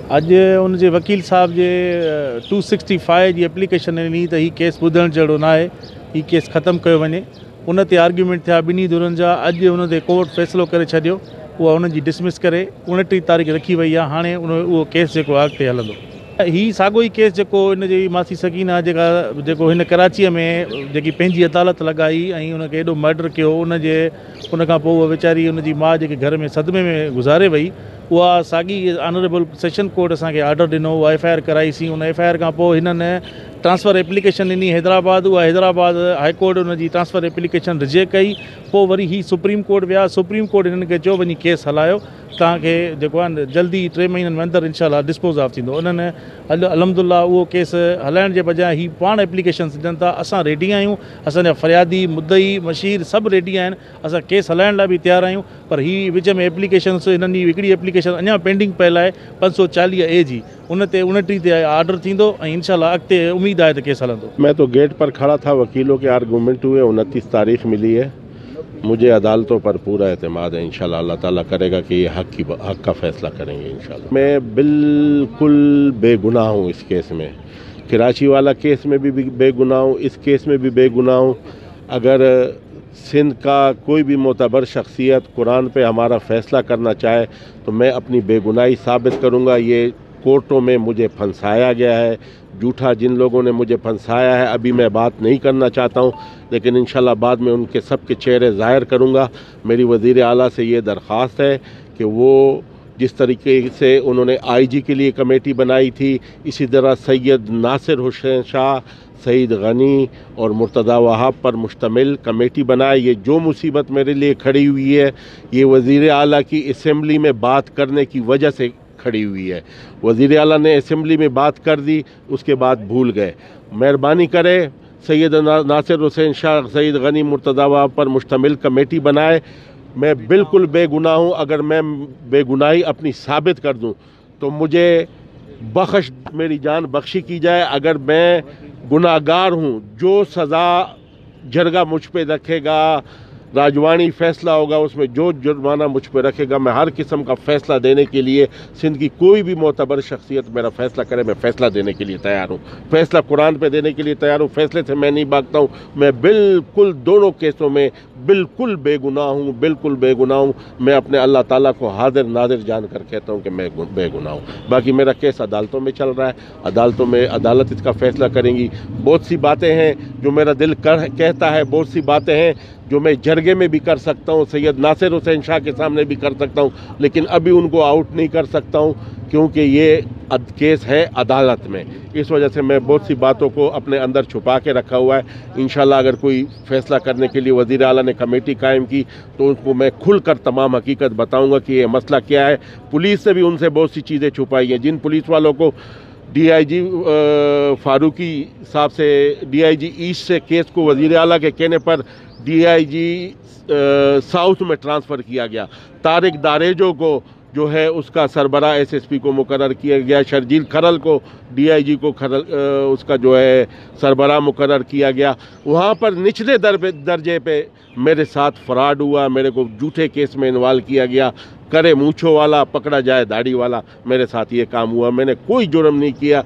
अज उन जे वकील साहब जे 265 जी एप्लीकेशन ॾिनी त हीउ केस ॿुधण जहिड़ो न आहे, हीउ केस ख़तमु कयो वञे। उन ते आर्ग्यूमेंट थिया ॿिन्ही धुरनि जा। अॼु उन ते कोर्ट फ़ैसिलो करे छॾियो, उहा उन जी डिसमिस करे 29 तारीख़ रखी वई आहे। हाणे उहो केस जेको अॻिते हलंदो। हीउ साॻियो ई केस जेको इन जी मासी सकीना जेको हिन कराचीअ में जेकी पंहिंजी अदालत लॻाई ऐं उनखे एॾो मर्डर कयो, उन खां पोइ उहा वीचारी उन जी माउ जेके घर में सदमे में गुज़ारे वई, उहा साॻी ऑनरेबल सेशन कोर्ट असांखे ऑर्डर ॾिनो, उहा FIR कराईसीं। उन FIR खां पोइ हिननि ट्रांसफ़र एप्लीकेशन ॾिनी हैदराबाद। उहा हैदराबाद हाई कोर्ट उन जी ट्रांसफ़र एप्लीकेशन रिजेक्ट कई। पोइ वरी ही सुप्रीम कोर्ट विया। सुप्रीम कोर्ट हिननि खे चयो वञी केस हलायो, तव्हांखे जेको आहे न जल्दी 3 महीननि में अंदरि इंशाल्लाह डिस्पोज ऑफ थींदो। उन्हनि अल्हम्दुलिल्लाह उहो केस हलाइण जे बजाय ही पाण एप्लीकेशन ॾियनि था। असां रेडी आहियूं, असांजा फ़रियादी मुद्दई मशीर सभु रेडी आहिनि, असां केस हलाइण लाइ बि तयारु आहियूं। पर ही विच में एप्लीकेशन हिननि जी हिकिड़ी एप्लीकेशन अञा पेंडिंग पियल आहे 540A जी, उन ते 29 ते ऑर्डर थींदो ऐं इंशाल्लाह अॻिते उम्मीद आहे त केस हलंदो। मैं तो गेट पर खड़ा था, वकीलों के आर्गूमेंट हुए, 29 तारीख मिली है। मुझे अदालतों पर पूरा एतमाद है, इंशाल्लाह अल्लाह ताला करेगा कि ये हक का फैसला करेंगे इंशाल्लाह। मैं बिल्कुल बेगुनाह हूँ इस केस में। कराची वाला केस में भी बेगुनाह हूँ, इस केस में भी बेगुनाह हूँ। अगर सिंध का कोई भी मोतबर शख्सियत कुरान पे हमारा फ़ैसला करना चाहे तो मैं अपनी बेगुनाही साबित करूँगा। ये कोर्टों में मुझे फंसाया गया है, झूठा जिन लोगों ने मुझे फंसाया है, अभी मैं बात नहीं करना चाहता हूँ, लेकिन इंशाल्लाह बाद में उनके सब के चेहरे ज़ाहिर करूँगा। मेरी वज़ीर आला से ये दरख्वास्त है कि वो जिस तरीके से उन्होंने IG के लिए कमेटी बनाई थी, इसी तरह सैयद नासिर हुसैन शाह, सईद गनी और मुर्तज़ा वहाब पर मुश्तमिल कमेटी बनाए। ये जो मुसीबत मेरे लिए खड़ी हुई है, ये वज़ीर आला की असेंबली में बात करने की वजह से खड़ी हुई है। वज़ीर आला ने असेंबली में बात कर दी, उसके बाद भूल गए। मेहरबानी करें, सैयद नासिर हुसैन शाह, सईद गनी, मुर्तज़ा वहाब पर मुश्तमिल कमेटी बनाए। मैं बिल्कुल बेगुनाह हूँ। अगर मैं बेगुनाही अपनी साबित कर दूँ तो मुझे बख्श मेरी जान बख्शी की जाए। अगर मैं गुनाहगार हूँ, जो सज़ा जरगा मुझ पे रखेगा, राजवानी फ़ैसला होगा, उसमें जो जुर्माना मुझ पे रखेगा, मैं हर किस्म का फ़ैसला देने के लिए, सिंध की कोई भी मोतबर शख्सियत मेरा फ़ैसला करे, मैं फ़ैसला देने के लिए तैयार हूँ। फ़ैसला कुरान पे देने के लिए तैयार हूँ। फ़ैसले से मैं नहीं भागता हूँ। मैं बिल्कुल दोनों केसों में बिल्कुल बेगुनाह हूँ, बिल्कुल बेगुनाह हूँ। मैं अपने अल्लाह ताला को हाजिर नाजिर जान कर कहता हूँ कि मैं बेगुनाह हूँ। बाकी मेरा केस अदालतों में चल रहा है, अदालतों में अदालत इसका फ़ैसला करेंगी। बहुत सी बातें हैं जो मेरा दिल कहता है, बहुत सी बातें हैं जो मैं जरगे में भी कर सकता हूँ, सैयद नासिर हुसैन शाह के सामने भी कर सकता हूँ, लेकिन अभी उनको आउट नहीं कर सकता हूँ क्योंकि ये केस है अदालत में। इस वजह से मैं बहुत सी बातों को अपने अंदर छुपा के रखा हुआ है। इंशाल्लाह अगर कोई फ़ैसला करने के लिए वज़ीर आला ने कमेटी कायम की तो उनको मैं खुलकर तमाम हकीकत बताऊँगा कि ये मसला क्या है। पुलिस से भी उनसे बहुत सी चीज़ें छुपाई हैं। जिन पुलिस वालों को DIG फारूकी साहब से, DIG ईस्ट से केस को वज़ीर आला के कहने पर DIG साउथ में ट्रांसफ़र किया गया। तारिक दारेजो को जो है उसका सरबरा SSP को मुकर्रर किया गया। शर्जील खरल को DIG को उसका जो है सरबरा मुकर्रर किया गया। वहाँ पर निचले दर्जे पे मेरे साथ फ्रॉड हुआ, मेरे को झूठे केस में इन्वॉल्व किया गया। करे मूँछों वाला पकड़ा जाए दाढ़ी वाला, मेरे साथ ये काम हुआ। मैंने कोई जुर्म नहीं किया।